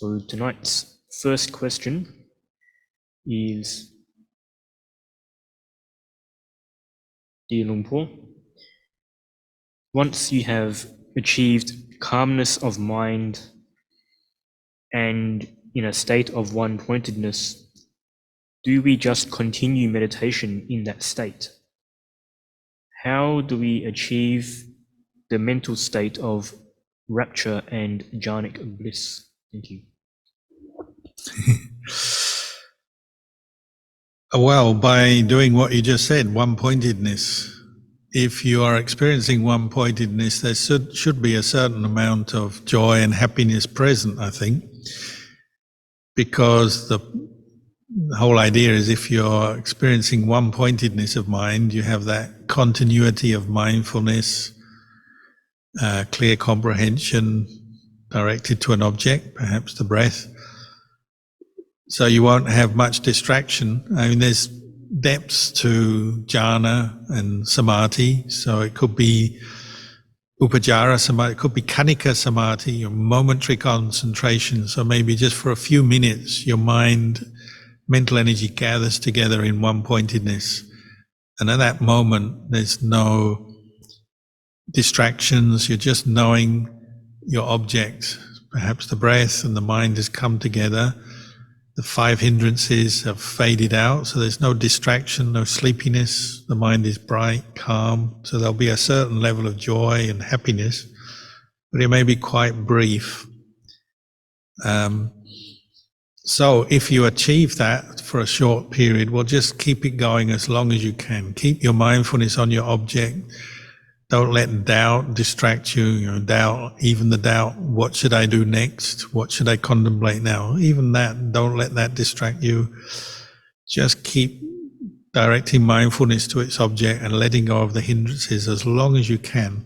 So tonight's first question is, Dear Lumpur, once you have achieved calmness of mind and in a state of one-pointedness, do we just continue meditation in that state? How do we achieve the mental state of rapture and jhanic bliss? Thank you. Well, by doing what you just said, one-pointedness. If you are experiencing one-pointedness, there should be a certain amount of joy and happiness present, I think, because the whole idea is if you're experiencing one-pointedness of mind, you have that continuity of mindfulness, clear comprehension directed to an object, perhaps the breath. So you won't have much distraction. I mean, there's depths to jhana and samadhi. So it could be upajjhara samadhi, it could be khanika samadhi, your momentary concentration. So maybe just for a few minutes, your mental energy gathers together in one-pointedness. And at that moment, there's no distractions. You're just knowing your object. Perhaps the breath and the mind has come together. The 5 hindrances have faded out, so there's no distraction, no sleepiness. The mind is bright, calm, so there'll be a certain level of joy and happiness, but it may be quite brief. So if you achieve that for a short period, well, just keep it going as long as you can. Keep your mindfulness on your object. Don't let doubt distract you, even the doubt, what should I do next? What should I contemplate now? Even that, don't let that distract you. Just keep directing mindfulness to its object and letting go of the hindrances as long as you can.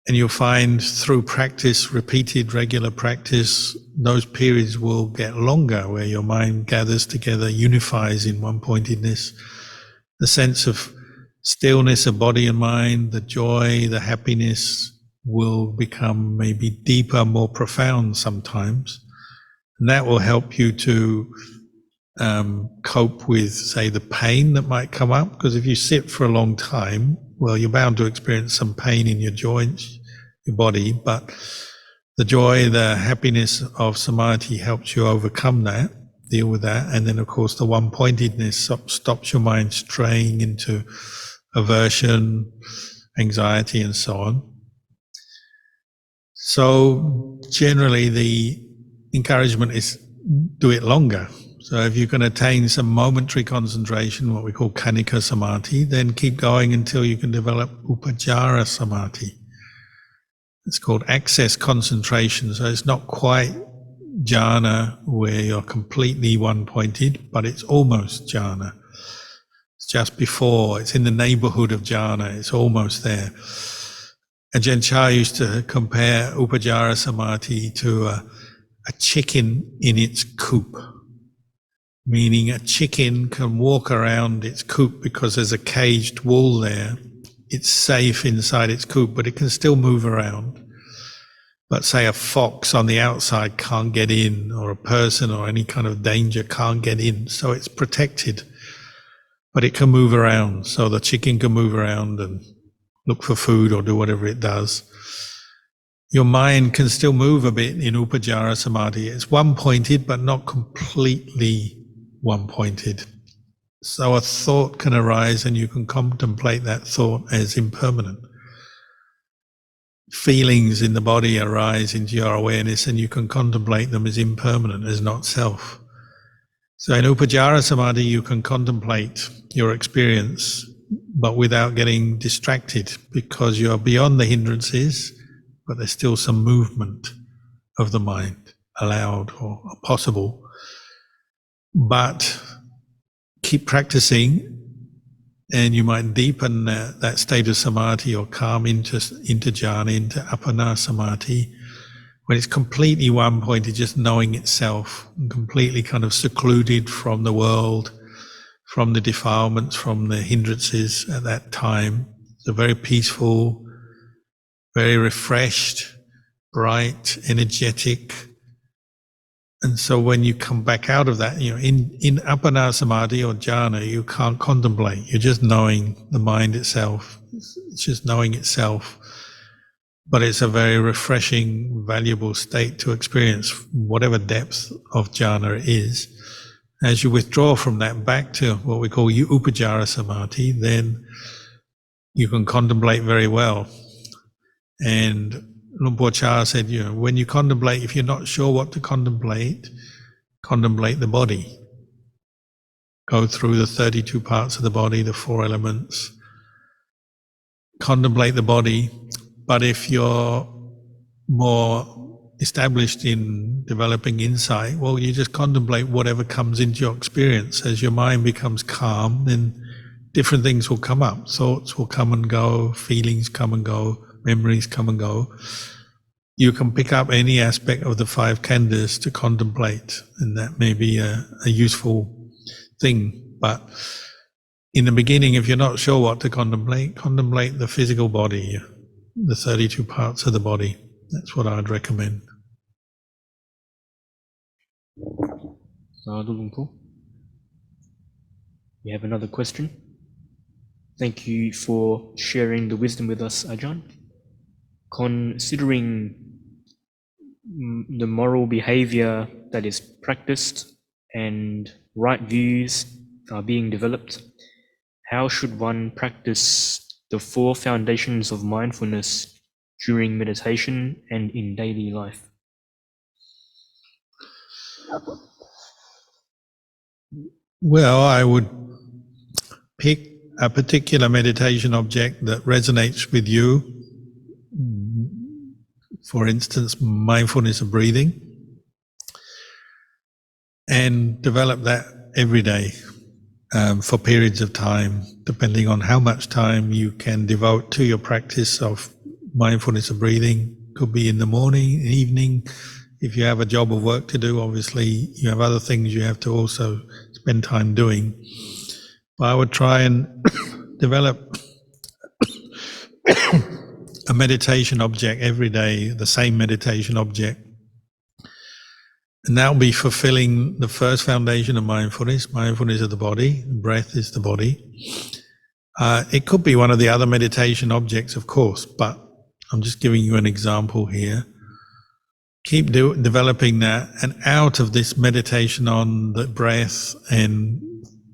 And you'll find through practice, repeated regular practice, those periods will get longer where your mind gathers together, unifies in one-pointedness. The sense of stillness of body and mind, the joy, the happiness will become maybe deeper, more profound sometimes. And that will help you to cope with, say, the pain that might come up. Because if you sit for a long time, well, you're bound to experience some pain in your joints, your body, but the joy, the happiness of samadhi helps you overcome that, deal with that. And then, of course, the one-pointedness stops your mind straying into aversion, anxiety, and so on. So generally the encouragement is do it longer. So if you can attain some momentary concentration, what we call khanika samadhi, then keep going until you can develop upajjhara samadhi. It's called access concentration. So it's not quite jhana where you're completely one-pointed, but it's almost jhana. Just before, it's in the neighborhood of jhana, it's almost there. Ajahn Chah used to compare upajjhara samadhi to a chicken in its coop, meaning a chicken can walk around its coop because there's a caged wall there. It's safe inside its coop, but it can still move around. But say a fox on the outside can't get in, or a person or any kind of danger can't get in, so it's protected. But it can move around, so the chicken can move around and look for food or do whatever it does. Your mind can still move a bit in upajjhara samadhi. It's one-pointed, but not completely one-pointed. So a thought can arise and you can contemplate that thought as impermanent. Feelings in the body arise into your awareness and you can contemplate them as impermanent, as not self. So in upajjhara samadhi, you can contemplate your experience, but without getting distracted, because you are beyond the hindrances, but there's still some movement of the mind allowed or possible. But keep practicing, and you might deepen that state of samadhi or calm into jhana, into appana samadhi, when it's completely one-pointed, just knowing itself, and completely kind of secluded from the world, from the defilements, from the hindrances at that time. So very peaceful, very refreshed, bright, energetic, And so when you come back out of that, in Appana Samadhi or jhana, you can't contemplate. You're just knowing the mind itself. It's just knowing itself. But it's a very refreshing, valuable state to experience, whatever depth of jhana it is. As you withdraw from that back to what we call upajjhara samadhi, then you can contemplate very well. And Luang Por Chah said, when you contemplate, if you're not sure what to contemplate the body. Go through the 32 parts of the body, the 4 elements. Contemplate the body. But if you're more established in developing insight, well, you just contemplate whatever comes into your experience. As your mind becomes calm, then different things will come up. Thoughts will come and go, feelings come and go, memories come and go. You can pick up any aspect of the 5 khandhas to contemplate, and that may be a useful thing. But in the beginning, if you're not sure what to contemplate the physical body, the 32 parts of the body. That's what I'd recommend. Sadhu Luang Por. We have another question. Thank you for sharing the wisdom with us, Ajahn. Considering the moral behavior that is practiced and right views are being developed, how should one practice the 4 foundations of mindfulness during meditation and in daily life? Well, I would pick a particular meditation object that resonates with you. For instance, mindfulness of breathing, and develop that every day for periods of time, depending on how much time you can devote to your practice of mindfulness of breathing. Could be in the morning, evening. If you have a job or work to do, obviously you have other things you have to also spend time doing. But I would try and develop a meditation object every day, the same meditation object. And that will be fulfilling the first foundation of mindfulness. Mindfulness of the body, breath is the body. It could be one of the other meditation objects, of course, but I'm just giving you an example here. Keep developing that, and out of this meditation on the breath and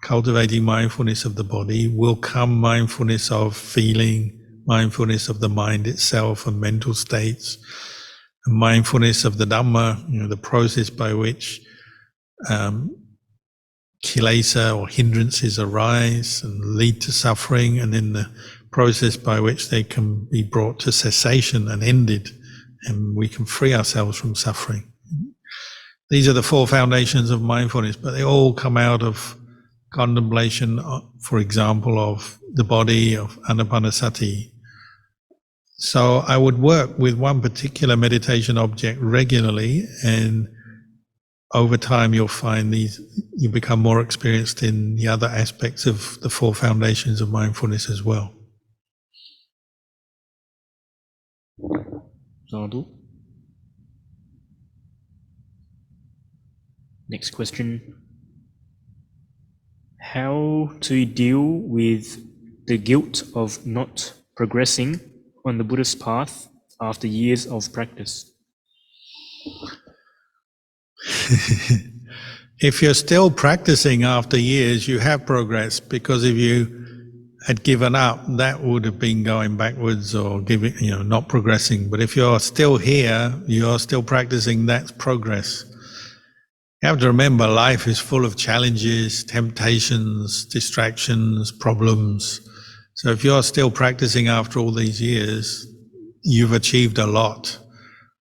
cultivating mindfulness of the body will come mindfulness of feeling, mindfulness of the mind itself and mental states, and mindfulness of the Dhamma, the process by which kilesa or hindrances arise and lead to suffering, and then the process by which they can be brought to cessation and ended, and we can free ourselves from suffering. These are the 4 foundations of mindfulness, but they all come out of contemplation, for example, of the body, of anapanasati. So I would work with one particular meditation object regularly, and over time you'll find you become more experienced in the other aspects of the 4 foundations of mindfulness as well. Sadhu. Next question. How to deal with the guilt of not progressing on the Buddhist path after years of practice? If you're still practicing after years, you have progress, because if you had given up, that would have been going backwards or not progressing. But if you're still here, you're still practicing, that's progress. You have to remember, life is full of challenges, temptations, distractions, problems. So if you're still practicing after all these years, you've achieved a lot.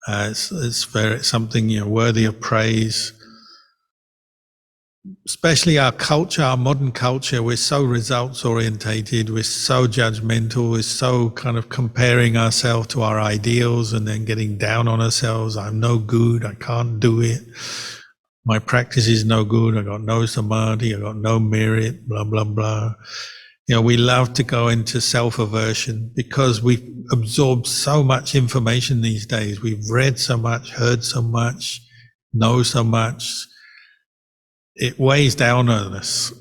It's something worthy of praise. Especially our culture, our modern culture, we're so results orientated, we're so judgmental, we're so kind of comparing ourselves to our ideals and then getting down on ourselves. I'm no good, I can't do it. My practice is no good, I got no samadhi, I got no merit, blah, blah, blah. We love to go into self-aversion because we've absorbed so much information these days. We've read so much, heard so much, know so much, it weighs down on us.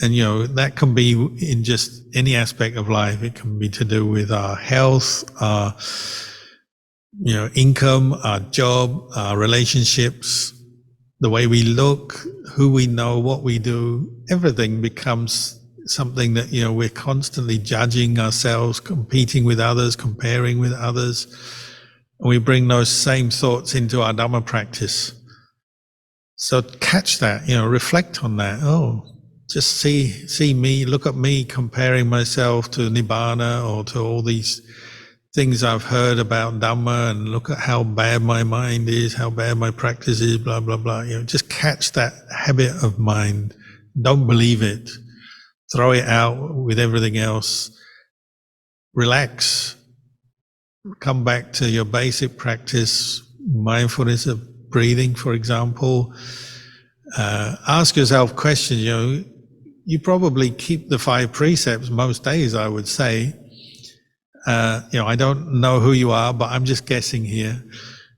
And, that can be in just any aspect of life. It can be to do with our health, our, income, our job, our relationships, the way we look, who we know, what we do. Everything becomes something that, we're constantly judging ourselves, competing with others, comparing with others. And we bring those same thoughts into our Dhamma practice. So catch that, reflect on that. Oh, just see me, look at me comparing myself to Nibbana or to all these things I've heard about Dhamma, and look at how bad my mind is, how bad my practice is, blah, blah, blah. Just catch that habit of mind. Don't believe it. Throw it out with everything else. Relax. Come back to your basic practice, mindfulness of breathing, for example. Ask yourself questions. You probably keep the 5 precepts most days, I would say. I don't know who you are, but I'm just guessing here.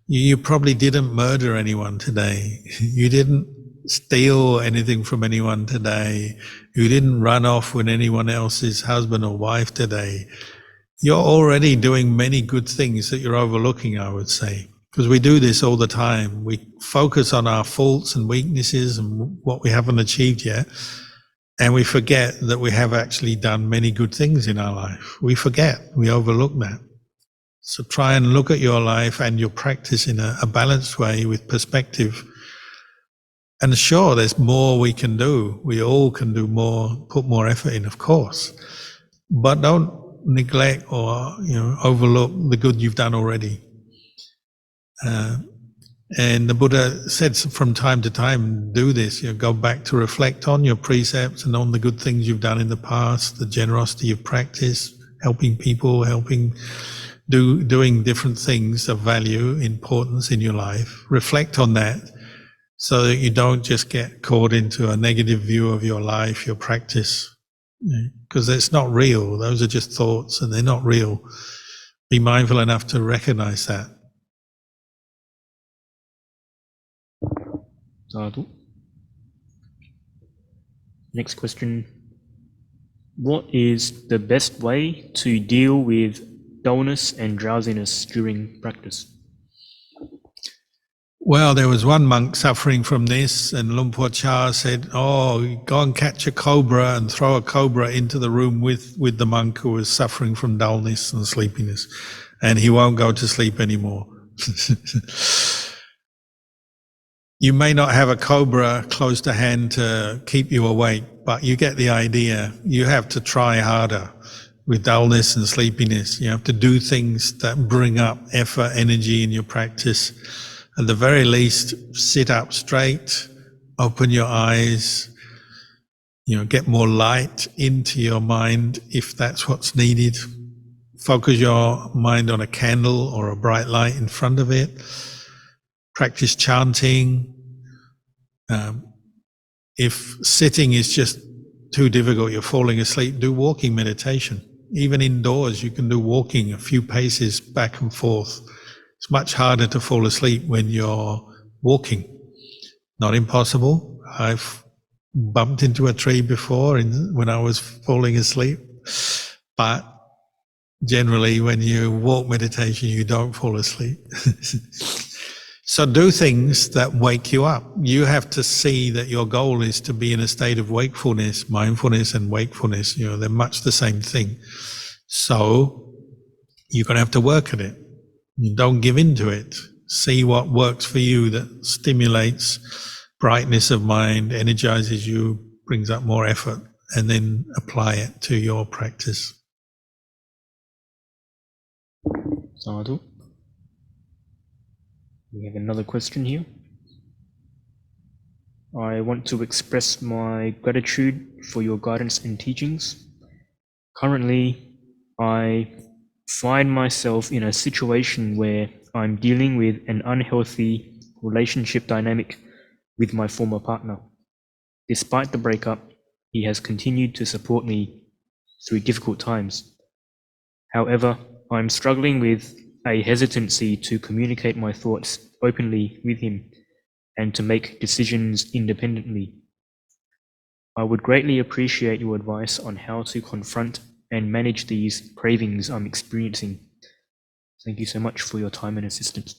You probably didn't murder anyone today. You didn't steal anything from anyone today. You didn't run off with anyone else's husband or wife today. You're already doing many good things that you're overlooking, I would say. Because we do this all the time. We focus on our faults and weaknesses and what we haven't achieved yet. And we forget that we have actually done many good things in our life. We forget, we overlook that. So try and look at your life and your practice in a balanced way with perspective. And sure, there's more we can do. We all can do more, put more effort in, of course. But don't neglect or overlook the good you've done already. And the Buddha said from time to time, do this. Go back to reflect on your precepts and on the good things you've done in the past, the generosity you've practiced, helping people, doing different things of value, importance in your life. Reflect on that so that you don't just get caught into a negative view of your life, your practice, because it's not real. Those are just thoughts and they're not real. Be mindful enough to recognize that. Sadhu. Next question. What is the best way to deal with dullness and drowsiness during practice? Well, there was one monk suffering from this, and Luang Por Chah said, go and catch a cobra and throw a cobra into the room with the monk who was suffering from dullness and sleepiness, and he won't go to sleep anymore. You may not have a cobra close to hand to keep you awake, but you get the idea. You have to try harder with dullness and sleepiness. You have to do things that bring up effort, energy in your practice. At the very least, sit up straight, open your eyes, get more light into your mind if that's what's needed. Focus your mind on a candle or a bright light in front of it. Practice chanting. If sitting is just too difficult, you're falling asleep, do walking meditation. Even indoors, you can do walking a few paces back and forth. It's much harder to fall asleep when you're walking. Not impossible. I've bumped into a tree before when I was falling asleep, but generally when you walk meditation, you don't fall asleep. So do things that wake you up. You have to see that your goal is to be in a state of wakefulness. Mindfulness and wakefulness, they're much the same thing. So you're going to have to work at it. You don't give in to it. See what works for you that stimulates brightness of mind, energizes you, brings up more effort, and then apply it to your practice. Sadhu. We have another question here. I want to express my gratitude for your guidance and teachings. Currently, I find myself in a situation where I'm dealing with an unhealthy relationship dynamic with my former partner. Despite the breakup, he has continued to support me through difficult times. However, I'm struggling with a hesitancy to communicate my thoughts openly with him and to make decisions independently. I would greatly appreciate your advice on how to confront and manage these cravings I'm experiencing. Thank you so much for your time and assistance.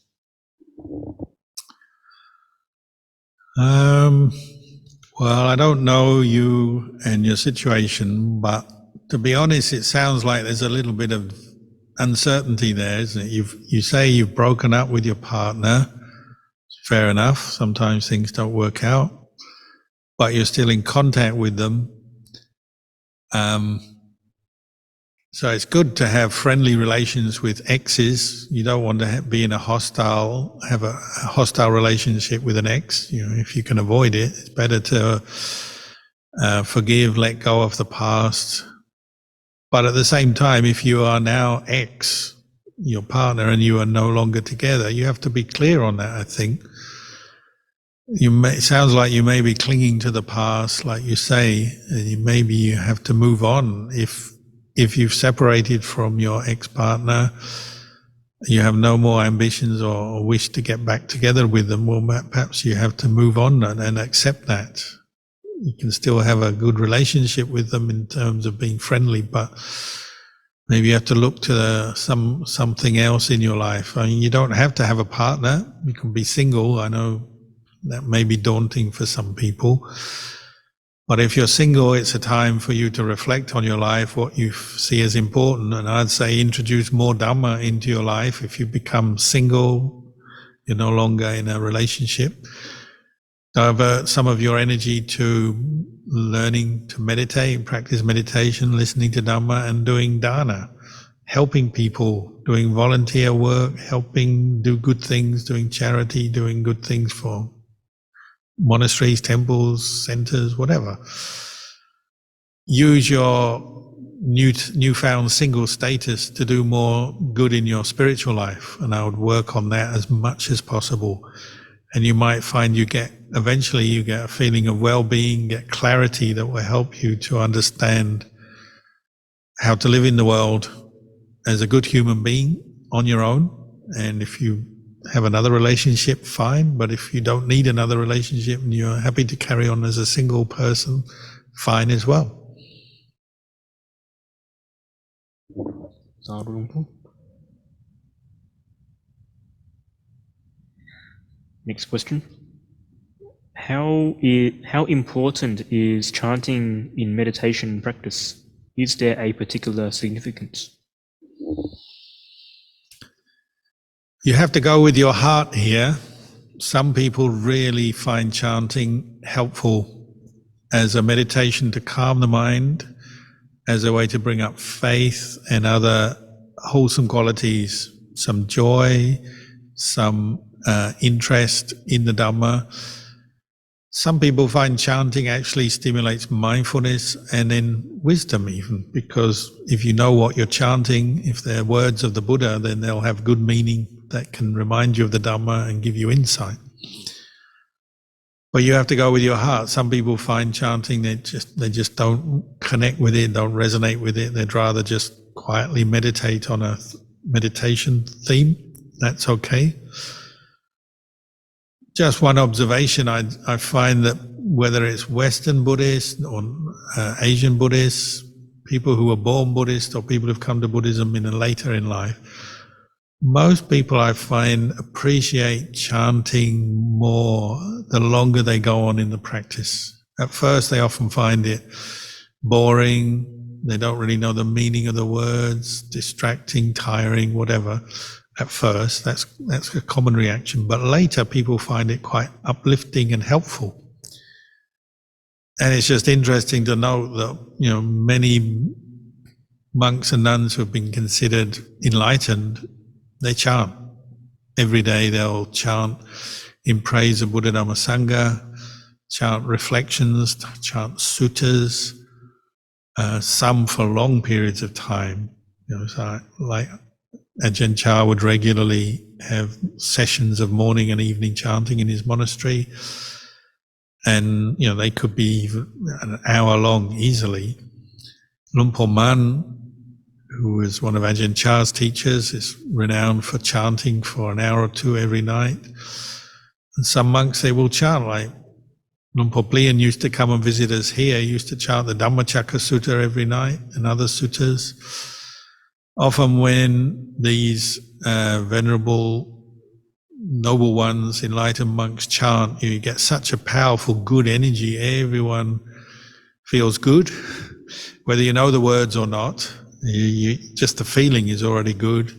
Well, I don't know you and your situation, but to be honest, it sounds like there's a little bit of uncertainty there, isn't it? You say you've broken up with your partner. Fair enough. Sometimes things don't work out, but you're still in contact with them. So it's good to have friendly relations with exes. You don't want to have a hostile relationship with an ex. You know, if you can avoid it, it's better to forgive, let go of the past. But at the same time, if you are now your partner, and you are no longer together, you have to be clear on that, I think. It sounds like you may be clinging to the past, like you say, and maybe you have to move on. If you've separated from your ex-partner, you have no more ambitions or wish to get back together with them, well, perhaps you have to move on and accept that. You can still have a good relationship with them in terms of being friendly, but maybe you have to look to something else in your life. I mean, you don't have to have a partner. You can be single. I know that may be daunting for some people. But if you're single, it's a time for you to reflect on your life, what you see as important. And I'd say introduce more Dhamma into your life. If you become single, you're no longer in a relationship. Divert some of your energy to learning to meditate, practice meditation, listening to Dhamma, and doing dana, helping people, doing volunteer work, helping do good things, doing charity, doing good things for monasteries, temples, centers, whatever. Use your newfound single status to do more good in your spiritual life, and I would work on that as much as possible. And you might find eventually you get a feeling of well-being, get clarity that will help you to understand how to live in the world as a good human being on your own. And if you have another relationship, fine. But if you don't need another relationship and you're happy to carry on as a single person, fine as well. Next question. How important is chanting in meditation practice? Is there a particular significance? You have to go with your heart here. Some people really find chanting helpful as a meditation to calm the mind, as a way to bring up faith and other wholesome qualities, some joy, some interest in the Dhamma. Some people find chanting actually stimulates mindfulness and then wisdom even, because if you know what you're chanting, if they're words of the Buddha, then they'll have good meaning that can remind you of the Dhamma and give you insight. But you have to go with your heart. Some people find chanting, they just don't connect with it, don't resonate with it. They'd rather just quietly meditate on a meditation theme. That's okay. Just one observation, I find that whether it's Western Buddhists or Asian Buddhists, people who are born Buddhist or people who've come to Buddhism later in life, most people I find appreciate chanting more the longer they go on in the practice. At first, they often find it boring. They don't really know the meaning of the words, distracting, tiring, whatever. At first, that's a common reaction. But later, people find it quite uplifting and helpful. And it's just interesting to note that, many monks and nuns who have been considered enlightened, they chant. Every day they'll chant in praise of Buddha Dhamma Sangha, chant reflections, chant suttas, some for long periods of time. So like Ajahn Chah would regularly have sessions of morning and evening chanting in his monastery. And, they could be an hour long easily. Luang Por Man, who was one of Ajahn Chah's teachers, is renowned for chanting for an hour or two every night. And some monks, they will chant, like Luang Por Plian used to come and visit us here. He used to chant the Dhammacakka Sutta every night and other suttas. Often when these venerable, noble ones, enlightened monks chant, you get such a powerful, good energy. Everyone feels good, whether you know the words or not. Just the feeling is already good.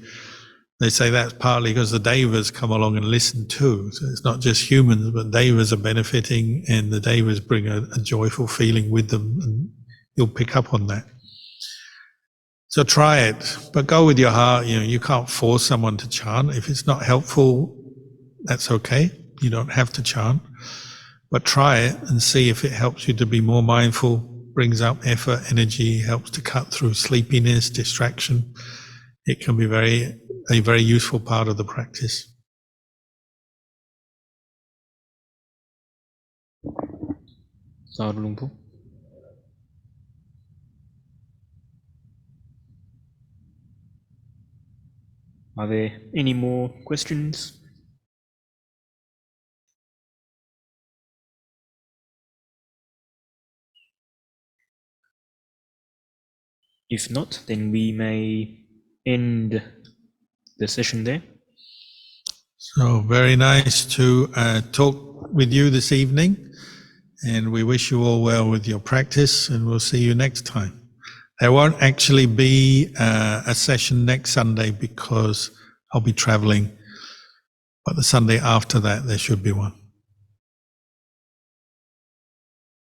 They say that's partly because the devas come along and listen too. So it's not just humans, but devas are benefiting, and the devas bring a joyful feeling with them, and you'll pick up on that. So try it, but go with your heart. You can't force someone to chant. If it's not helpful, that's okay. You don't have to chant, but try it and see if it helps you to be more mindful, brings up effort, energy, helps to cut through sleepiness, distraction. It can be a very useful part of the practice. Sadhu Luang Por. Are there any more questions? If not, then we may end the session there. So very nice to talk with you this evening, and we wish you all well with your practice, and we'll see you next time. There won't actually be a session next Sunday because I'll be traveling, but the Sunday after that there should be one.